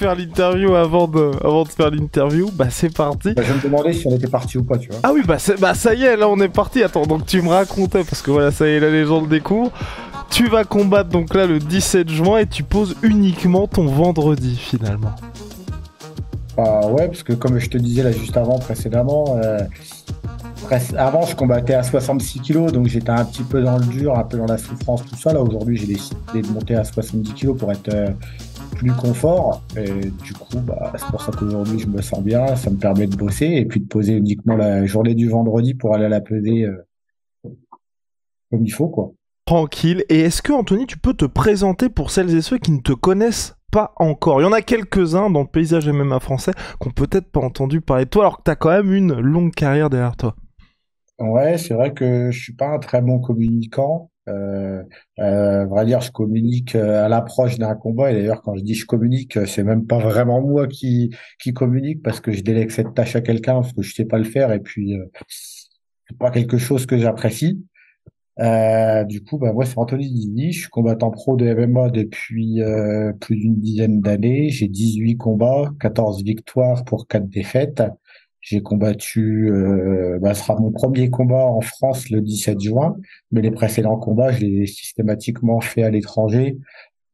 faire l'interview avant de faire l'interview. Bah c'est parti. Bah, je me demandais si on était parti ou pas, tu vois. Ah oui, bah ça y est, là on est parti. Attends, donc tu me racontais, parce que voilà, ça y est, la légende découvre. Tu vas combattre donc là le 17 juin et tu poses uniquement ton vendredi finalement. Bah ouais, parce que comme je te disais là juste avant, précédemment, avant je combattais à 66 kilos, donc j'étais un petit peu dans le dur, un peu dans la souffrance, tout ça. Là aujourd'hui, j'ai décidé de monter à 70 kilos pour être plus confort. Et du coup, bah, c'est pour ça qu'aujourd'hui je me sens bien, ça me permet de bosser et puis de poser uniquement la journée du vendredi pour aller à la peser comme il faut, quoi. Tranquille. Et est-ce que Anthony, tu peux te présenter pour celles et ceux qui ne te connaissent pas encore? Il y en a quelques-uns dans le paysage MMA français qui ont peut-être pas entendu parler de toi, alors que t'as quand même une longue carrière derrière toi. Ouais, c'est vrai que je suis pas un très bon communicant. Vrai dire, je communique à l'approche d'un combat. Et d'ailleurs, quand je dis je communique, c'est même pas vraiment moi qui communique parce que je délègue cette tâche à quelqu'un parce que je sais pas le faire et puis c'est pas quelque chose que j'apprécie. Du coup, bah moi c'est Anthony Dini, je suis combattant pro de MMA depuis plus d'une dizaine d'années. J'ai 18 combats, 14 victoires pour 4 défaites. J'ai combattu, bah, ce sera mon premier combat en France le 17 juin, mais les précédents combats, je les ai systématiquement fait à l'étranger,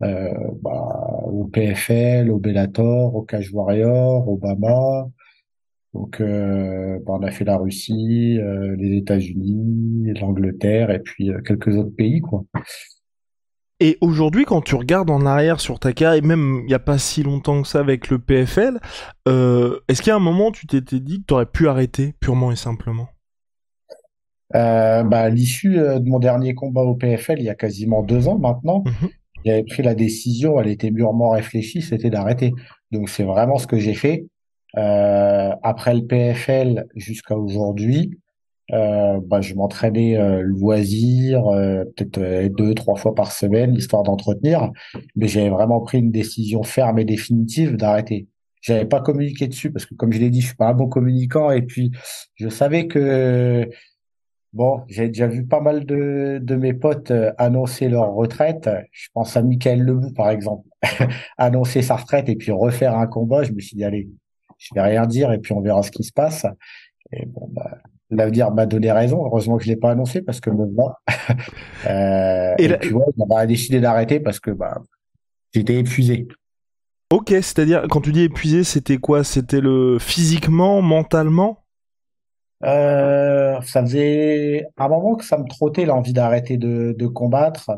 bah, au PFL, au Bellator, au Cage Warrior, au BAMA. Donc, bah, on a fait la Russie, les États-Unis, l'Angleterre et puis quelques autres pays, quoi. Et aujourd'hui, quand tu regardes en arrière sur ta carrière, et même il n'y a pas si longtemps que ça avec le PFL, est-ce qu'il y a un moment où tu t'étais dit que tu aurais pu arrêter purement et simplement? Bah, à l'issue de mon dernier combat au PFL, il y a quasiment 2 ans maintenant, Mhm. j'avais pris la décision, elle était mûrement réfléchie, c'était d'arrêter. Donc, c'est vraiment ce que j'ai fait. Après le PFL jusqu'à aujourd'hui, bah, je m'entraînais loisir, peut-être 2, 3 fois par semaine, histoire d'entretenir. Mais j'avais vraiment pris une décision ferme et définitive d'arrêter. J'avais pas communiqué dessus parce que, comme je l'ai dit, je suis pas un bon communicant. Et puis, je savais que, bon, j'ai déjà vu pas mal de mes potes annoncer leur retraite. Je pense à Michael Lebou, par exemple, annoncer sa retraite et puis refaire un combat. Je me suis dit, allez, je vais rien dire et puis on verra ce qui se passe. Et bon, bah, l'avenir m'a donné raison. Heureusement que je l'ai pas annoncé parce que me va. Et Et là, puis ouais, on a décidé d'arrêter parce que bah, j'étais épuisé. ok, c'est-à-dire, quand tu dis épuisé, c'était quoi? C'était le physiquement, mentalement? Ça faisait un moment que ça me trottait l'envie d'arrêter de combattre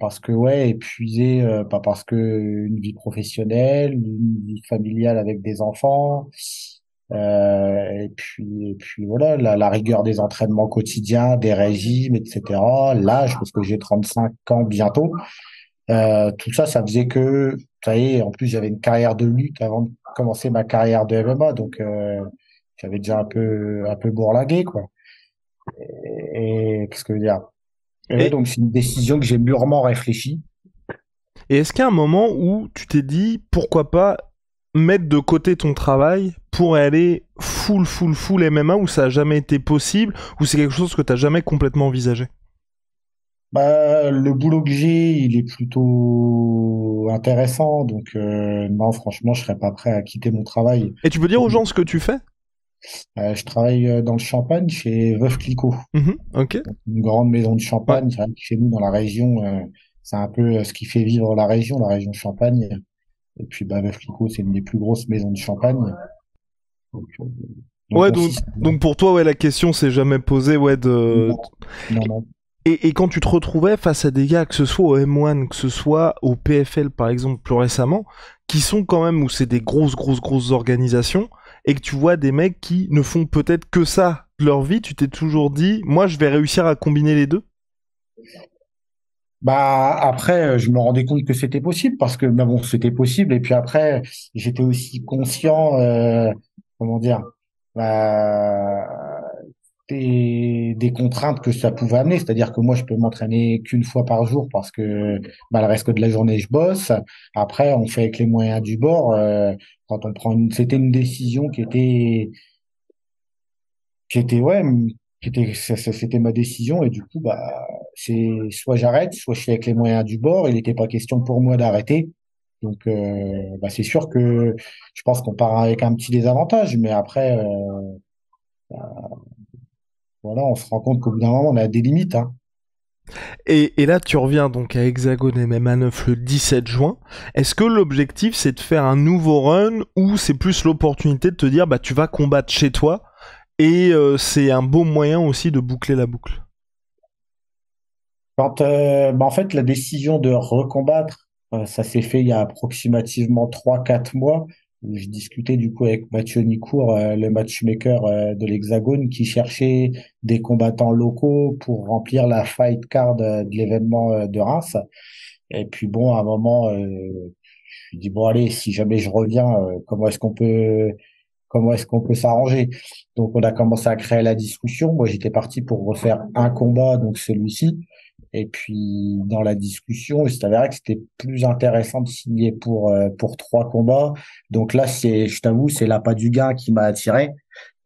parce que ouais, épuisé, pas parce que une vie professionnelle, une vie familiale avec des enfants. Et puis voilà, la rigueur des entraînements quotidiens, des régimes, etc. L'âge, parce que j'ai 35 ans bientôt. Tout ça, ça faisait que, ça y est, en plus j'avais une carrière de lutte avant de commencer ma carrière de MMA, donc j'avais déjà un peu bourlingué, quoi. Et qu'est-ce que je veux dire? Et ouais, Et, donc c'est une décision que j'ai mûrement réfléchie. et est-ce qu'il y a un moment où tu t'es dit, pourquoi pas mettre de côté ton travail pour aller full MMA, où ça a jamais été possible, ou c'est quelque chose que t'as jamais complètement envisagé? Bah, le boulot que j'ai, il est plutôt intéressant, donc non, franchement, je serais pas prêt à quitter mon travail. Et tu peux dire aux gens ce que tu fais? Je travaille dans le Champagne chez Veuve Clicquot, Mhm, ok. une grande maison de Ouais. champagne. C'est vrai que chez nous, dans la région, c'est un peu ce qui fait vivre la région de Champagne. Et puis, bah, Veuve Clicquot, c'est une des plus grosses maisons de Champagne. Donc, euh, donc Ouais, on s'y sent bien. donc pour toi, ouais, la question s'est jamais posée, ouais, de... Non, non, non. Et quand tu te retrouvais face à des gars, que ce soit au M1, que ce soit au PFL par exemple plus récemment, qui sont quand même, où c'est des grosses organisations, et que tu vois des mecs qui ne font peut-être que ça de leur vie, tu t'es toujours dit, moi je vais réussir à combiner les deux? Bah après, je me rendais compte que c'était possible parce que bah, bon, c'était possible. Et puis après, j'étais aussi conscient, comment dire, bah, des contraintes que ça pouvait amener. C'est-à-dire que moi, je peux m'entraîner qu'une fois par jour parce que bah, le reste de la journée, je bosse. Après, on fait avec les moyens du bord. Quand on prend c'était une décision qui était ouais, c'était ma décision et du coup bah c'est soit j'arrête, soit je fais avec les moyens du bord. Il n'était pas question pour moi d'arrêter Donc, bah, c'est sûr que je pense qu'on part avec un petit désavantage, mais après, voilà, on se rend compte qu'au bout d'un moment, on a des limites, hein. Et là, tu reviens donc à Hexagone et même à 9 le 17 juin. Est-ce que l'objectif, c'est de faire un nouveau run ou c'est plus l'opportunité de te dire, bah, tu vas combattre chez toi et c'est un beau moyen aussi de boucler la boucle? Bah, en fait, la décision de recombattre, ça s'est fait il y a approximativement 3 4 mois, où je discutais du coup avec Mathieu Nicourt, le matchmaker de l'Hexagone, qui cherchait des combattants locaux pour remplir la fight card de l'événement de Reims. Et puis bon, à un moment, je me dis bon allez, si jamais je reviens, comment est-ce qu'on peut s'arranger? Donc on a commencé à créer la discussion. Moi j'étais parti pour refaire un combat, donc celui-ci. Et puis dans la discussion, il s'est avéré que c'était plus intéressant de signer pour 3 combats. Donc là je t'avoue, c'est l'appât du gain qui m'a attiré.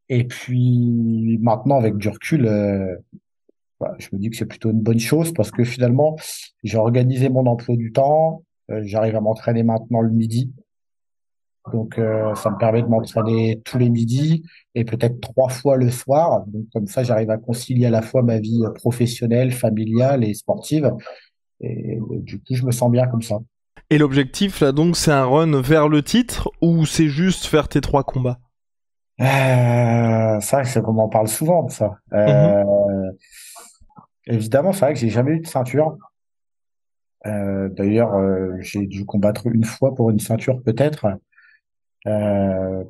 Et puis maintenant avec du recul, bah, je me dis que c'est plutôt une bonne chose parce que finalement j'ai organisé mon emploi du temps. J'arrive à m'entraîner maintenant le midi. Donc, ça me permet de m'entraîner tous les midis et peut-être 3 fois le soir. Donc, comme ça, j'arrive à concilier à la fois ma vie professionnelle, familiale et sportive. Et du coup, je me sens bien comme ça. Et l'objectif, là, donc, c'est un run vers le titre ou c'est juste faire tes 3 combats? Ça, c'est comme on parle souvent de ça. Mhm. Évidemment, c'est vrai que j'ai jamais eu de ceinture. D'ailleurs, j'ai dû combattre une fois pour une ceinture peut-être. Euh,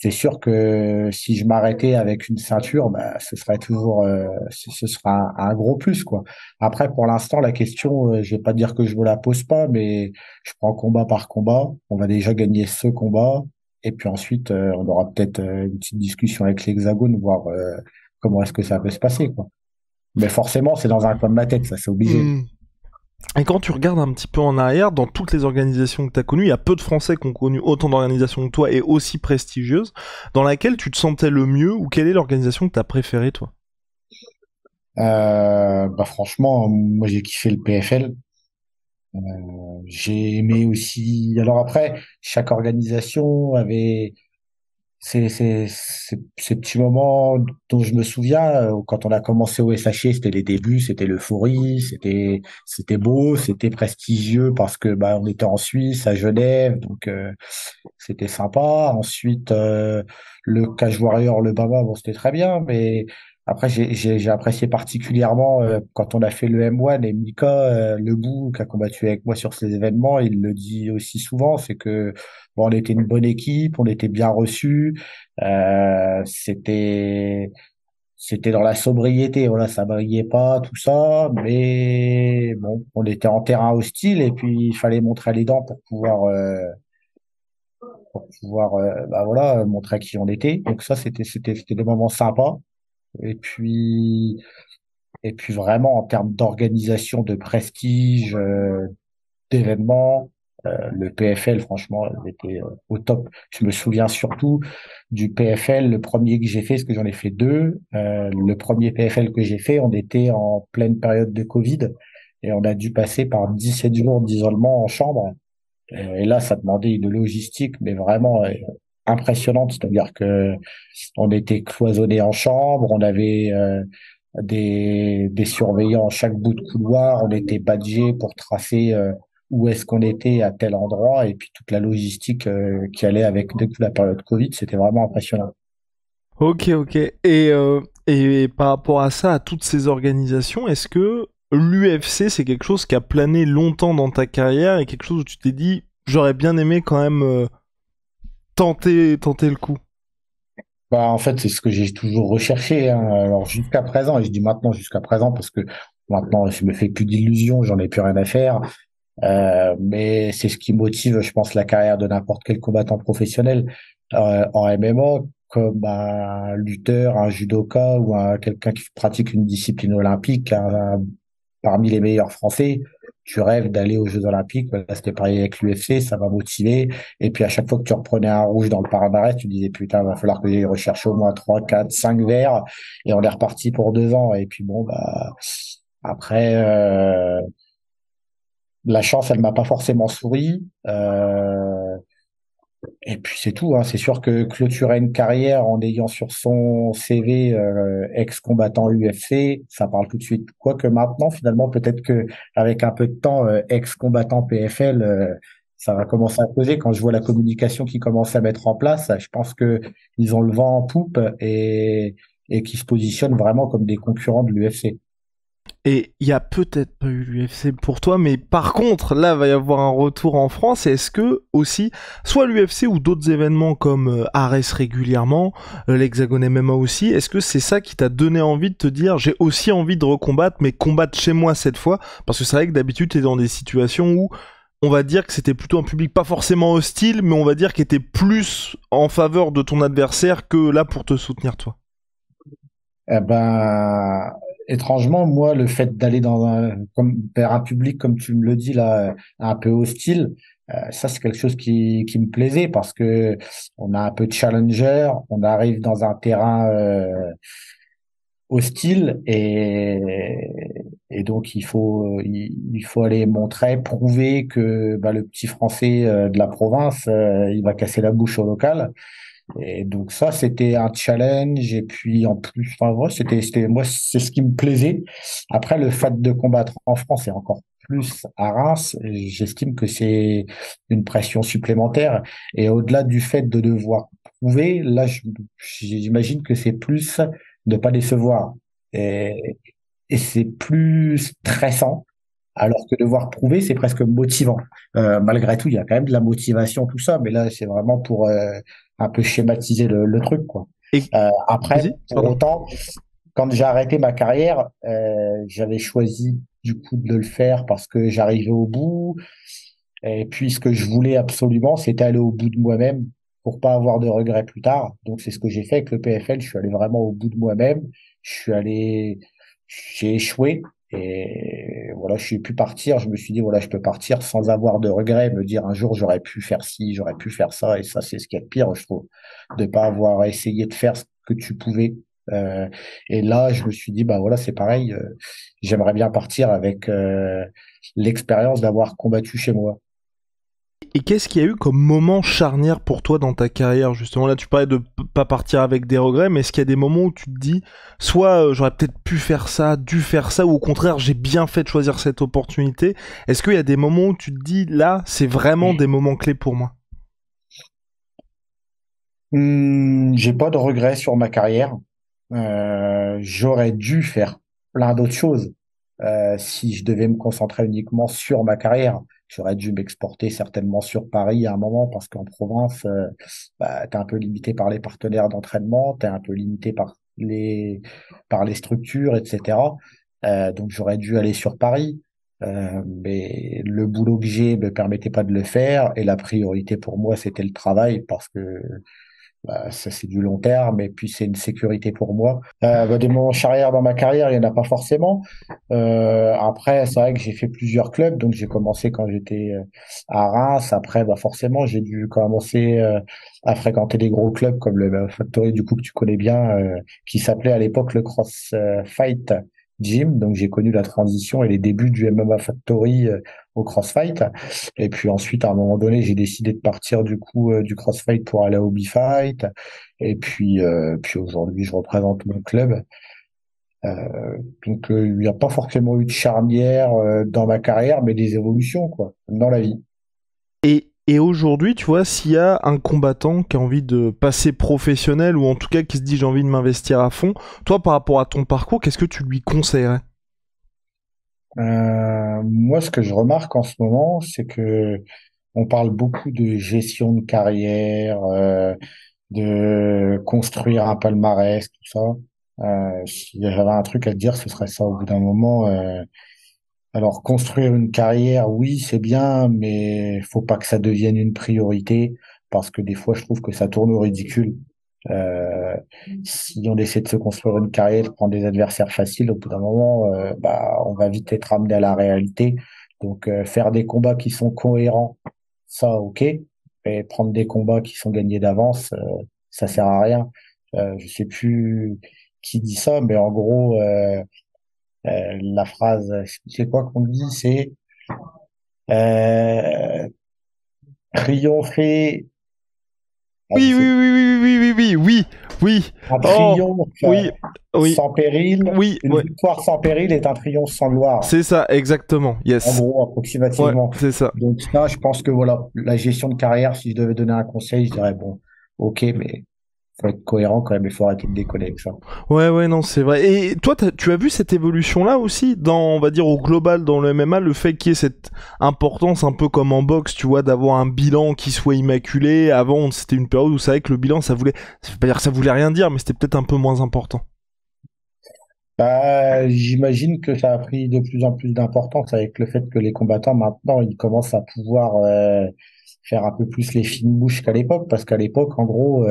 C'est sûr que si je m'arrêtais avec une ceinture, bah, ce serait toujours, ce sera un gros plus, quoi. Après, pour l'instant, la question, je vais pas dire que je me la pose pas, mais je prends combat par combat. On va déjà gagner ce combat, et puis ensuite, on aura peut-être une petite discussion avec l'Hexagone, voir comment est-ce que ça peut se passer, quoi. Mais forcément, c'est dans un coin de ma tête, ça, c'est obligé. Hmm. Et quand tu regardes un petit peu en arrière, dans toutes les organisations que tu as connues, il y a peu de Français qui ont connu autant d'organisations que toi et aussi prestigieuses, dans laquelle tu te sentais le mieux ou quelle est l'organisation que tu as préférée, toi? Bah franchement, moi j'ai kiffé le PFL. J'ai aimé aussi. Alors après, chaque organisation avait ces petits moments dont je me souviens. Quand on a commencé au SHE, c'était les débuts, c'était l'euphorie, c'était beau, c'était prestigieux parce que bah on était en Suisse, à Genève, donc c'était sympa. Ensuite, le Cage Warrior, le Bama, bon c'était très bien, mais après j'ai apprécié particulièrement quand on a fait le M1 et Mika Lebou qui a combattu avec moi sur ces événements, il le dit aussi souvent, c'est que bon, on était une bonne équipe, on était bien reçus, c'était dans la sobriété, voilà, ça brillait pas, tout ça, mais bon, on était en terrain hostile et puis il fallait montrer les dents pour pouvoir bah voilà, montrer à qui on était. Donc ça, c'était des moments sympas. Et puis, et puis vraiment en termes d'organisation, de prestige, d'événements. Le PFL, franchement, il était au top. Je me souviens surtout du PFL, le premier que j'ai fait, parce que j'en ai fait deux. Le premier PFL que j'ai fait, on était en pleine période de Covid et on a dû passer par 17 jours d'isolement en chambre. Et là, ça demandait une logistique, mais vraiment impressionnante. C'est-à-dire que on était cloisonnés en chambre, on avait des surveillants à chaque bout de couloir, on était badgés pour tracer où est-ce qu'on était à tel endroit, et puis toute la logistique qui allait avec du coup, la période Covid, c'était vraiment impressionnant. Ok, ok. Et par rapport à ça, à toutes ces organisations, est-ce que l'UFC, c'est quelque chose qui a plané longtemps dans ta carrière et quelque chose où tu t'es dit, j'aurais bien aimé quand même tenter le coup? Bah, en fait, c'est ce que j'ai toujours recherché, hein. Alors jusqu'à présent, et je dis maintenant jusqu'à présent parce que maintenant je me fais plus d'illusions, j'en ai plus rien à faire. Mais c'est ce qui motive, je pense, la carrière de n'importe quel combattant professionnel en MMA, comme un lutteur, un judoka ou quelqu'un qui pratique une discipline olympique, parmi les meilleurs Français. Tu rêves d'aller aux Jeux Olympiques. Là, c'était pareil avec l'UFC, ça m'a motivé. Et puis à chaque fois que tu reprenais un rouge dans le palmarès, tu disais putain, va falloir que j'aille rechercher au moins 3, 4, 5 verts. Et on est reparti pour 2 ans. Et puis bon, bah après. La chance, elle m'a pas forcément souri. Et puis c'est tout, hein. C'est sûr que clôturer une carrière en ayant sur son CV ex-combattant UFC, ça parle tout de suite. Quoique maintenant, finalement, peut-être que avec un peu de temps, ex-combattant PFL, ça va commencer à peser. Quand je vois la communication qui commence à mettre en place, je pense que ils ont le vent en poupe et qui se positionnent vraiment comme des concurrents de l'UFC. Et il y a peut-être pas eu l'UFC pour toi, mais par contre, là, va y avoir un retour en France. Et est-ce que aussi, soit l'UFC ou d'autres événements comme Ares régulièrement, l'Hexagone MMA aussi, est-ce que c'est ça qui t'a donné envie de te dire, j'ai aussi envie de recombattre, mais combattre chez moi cette fois? Parce que c'est vrai que d'habitude, t'es dans des situations où on va dire que c'était plutôt un public pas forcément hostile, mais on va dire qu'il était plus en faveur de ton adversaire que là pour te soutenir toi. Eh ben, étrangement, moi, le fait d'aller vers un public, comme tu me le dis là, un peu hostile, ça, c'est quelque chose qui me plaisait parce que on a un peu de challenger, on arrive dans un terrain, hostile et donc il faut aller montrer, prouver que bah, le petit Français de la province, il va casser la bouche au local. Et donc ça, c'était un challenge. Et puis en plus, enfin, ouais, moi, c'est ce qui me plaisait. Après, le fait de combattre en France et encore plus à Reims, j'estime que c'est une pression supplémentaire. Et au-delà du fait de devoir prouver, là, j'imagine que c'est plus de pas décevoir. Et, et c'est plus stressant. Alors que devoir prouver, c'est presque motivant. Malgré tout, il y a quand même de la motivation, tout ça, mais là, c'est vraiment pour un peu schématiser le truc, quoi. Et Après, vas-y, pour pardon. autant, quand j'ai arrêté ma carrière, j'avais choisi du coup de le faire parce que j'arrivais au bout. Et puis, ce que je voulais absolument, c'était aller au bout de moi-même pour pas avoir de regrets plus tard. Donc, c'est ce que j'ai fait avec le PFL. Je suis allé vraiment au bout de moi-même. Je suis allé, j'ai échoué. Et voilà, je suis pu partir. Je me suis dit, voilà, je peux partir sans avoir de regrets, me dire un jour j'aurais pu faire ci, j'aurais pu faire ça. Et ça, c'est ce qu'il y a de pire, je trouve, de pas avoir essayé de faire ce que tu pouvais. Euh, et là, je me suis dit, bah voilà, c'est pareil. J'aimerais bien partir avec l'expérience d'avoir combattu chez moi. Et qu'est-ce qu'il y a eu comme moment charnière pour toi dans ta carrière, justement? Là, tu parlais de pas partir avec des regrets, mais est-ce qu'il y a des moments où tu te dis, soit j'aurais peut-être pu faire ça, dû faire ça, ou au contraire, j'ai bien fait de choisir cette opportunité? Est-ce qu'il y a des moments où tu te dis, là, c'est vraiment des moments clés pour moi? J'ai pas de regrets sur ma carrière. J'aurais dû faire plein d'autres choses. Si je devais me concentrer uniquement sur ma carrière, j'aurais dû m'exporter certainement sur Paris à un moment parce qu'en province, bah, t'es un peu limité par les partenaires d'entraînement, t'es un peu limité par les structures, etc. Donc j'aurais dû aller sur Paris. Mais le boulot que j'ai me permettait pas de le faire et la priorité pour moi c'était le travail parce que bah, ça, c'est du long terme et puis c'est une sécurité pour moi. Bah, des moments charrières dans ma carrière, il n'y en a pas forcément. Après, c'est vrai que j'ai fait plusieurs clubs. Donc, j'ai commencé quand j'étais à Reims. Après, bah, forcément, j'ai dû commencer à fréquenter des gros clubs comme le Factory, du coup, que tu connais bien, qui s'appelait à l'époque le Cross Fight Gym. Donc, j'ai connu la transition et les débuts du MMA Factory au CrossFight. Et puis ensuite, à un moment donné, j'ai décidé de partir du coup du CrossFight pour aller au B-Fight. Et puis aujourd'hui, je représente mon club. Donc il n'y a pas forcément eu de charnière dans ma carrière, mais des évolutions quoi, dans la vie. Et aujourd'hui, tu vois, s'il y a un combattant qui a envie de passer professionnel, ou en tout cas qui se dit j'ai envie de m'investir à fond, toi, par rapport à ton parcours, qu'est-ce que tu lui conseillerais? Moi, ce que je remarque en ce moment, c'est que on parle beaucoup de gestion de carrière, de construire un palmarès, tout ça. Si j'avais un truc à te dire, ce serait ça au bout d'un moment. Alors, construire une carrière, oui, c'est bien, mais faut pas que ça devienne une priorité parce que des fois, je trouve que ça tourne au ridicule. Euh, Si on essaie de se construire une carrière, de prendre des adversaires faciles, au bout d'un moment, bah, on va vite être amené à la réalité. Donc, faire des combats qui sont cohérents, ça, ok, mais prendre des combats qui sont gagnés d'avance, ça sert à rien. Je sais plus qui dit ça, mais en gros, la phrase, c'est quoi qu'on dit, c'est Euh, triompher, ah, je Oui, oui, sais, oui, oui, oui, oui, oui, oui, oui. un Oh, triomphe oui, oui, sans péril, oui, une ouais. victoire sans péril est un triomphe sans gloire. C'est ça, exactement. En Yes. gros, Ouais, approximativement. c'est ça. Donc ça, je pense que voilà, la gestion de carrière, si je devais donner un conseil, je dirais bon, ok, mais faut être cohérent quand même, il faut arrêter de déconner avec ça. Ouais, ouais, non, c'est vrai. Et toi, tu as vu cette évolution-là aussi, dans, on va dire, au global, dans le MMA, le fait qu'il y ait cette importance, un peu comme en boxe, tu vois, d'avoir un bilan qui soit immaculé. Avant, c'était une période où c'est vrai que le bilan, ça veut pas dire que ça voulait rien dire, mais c'était peut-être un peu moins important. Bah, j'imagine que ça a pris de plus en plus d'importance avec le fait que les combattants maintenant ils commencent à pouvoir faire un peu plus les fines bouches qu'à l'époque, parce qu'à l'époque, en gros,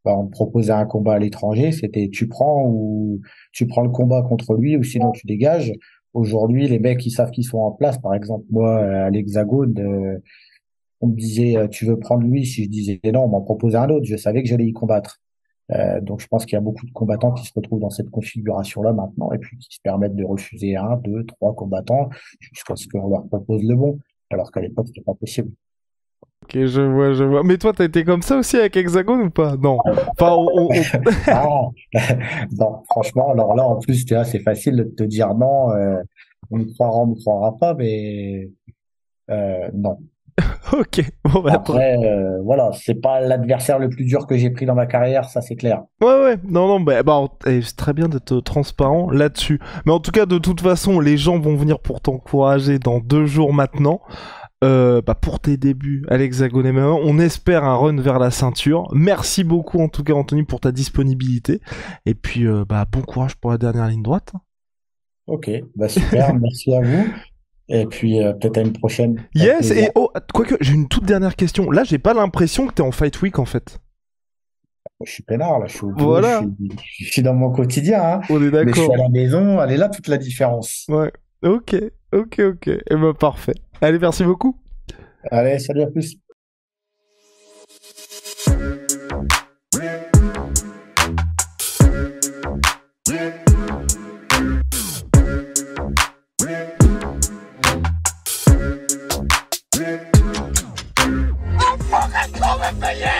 bah, on te proposait un combat à l'étranger, c'était tu prends le combat contre lui ou sinon tu dégages. Aujourd'hui, les mecs ils savent qu'ils sont en place. Par exemple, moi à l'Hexagone, on me disait tu veux prendre lui, si je disais non, on m'en proposait un autre. Je savais que j'allais y combattre. Donc je pense qu'il y a beaucoup de combattants qui se retrouvent dans cette configuration-là maintenant et puis qui se permettent de refuser un, deux, trois combattants jusqu'à ce qu'on leur propose le bon, alors qu'à l'époque c'était pas possible. Ok, je vois, je vois. Mais toi, t'as été comme ça aussi avec Hexagone ou pas? Non. Enfin, Ah, non, franchement, alors là en plus tu vois, c'est facile de te dire non, on ne croira pas, mais non. ok. Bon, bah, Après, voilà, c'est pas l'adversaire le plus dur que j'ai pris dans ma carrière, ça c'est clair. ouais, ouais, non, non, c'est très bien d'être transparent là-dessus. Mais en tout cas, de toute façon, les gens vont venir pour t'encourager dans 2 jours maintenant. Bah, pour tes débuts à l'Hexagone MMA, on espère un run vers la ceinture. Merci beaucoup en tout cas, Anthony, pour ta disponibilité. Et puis, bah, bon courage pour la dernière ligne droite. Ok, bah super, merci à vous. Et puis peut-être à une prochaine, avec Yes, plaisir. et oh, quoique, j'ai une toute dernière question. Là, j'ai pas l'impression que t'es en Fight Week en fait. Je suis peinard, là, je suis au boulot, Voilà, je suis dans mon quotidien, hein. on est Mais je suis à d'accord. la maison, elle est là toute la différence. Ouais, ok, ok, ok. Et bah, parfait. Allez, merci beaucoup. Allez, salut, à plus. Fucking coming for you!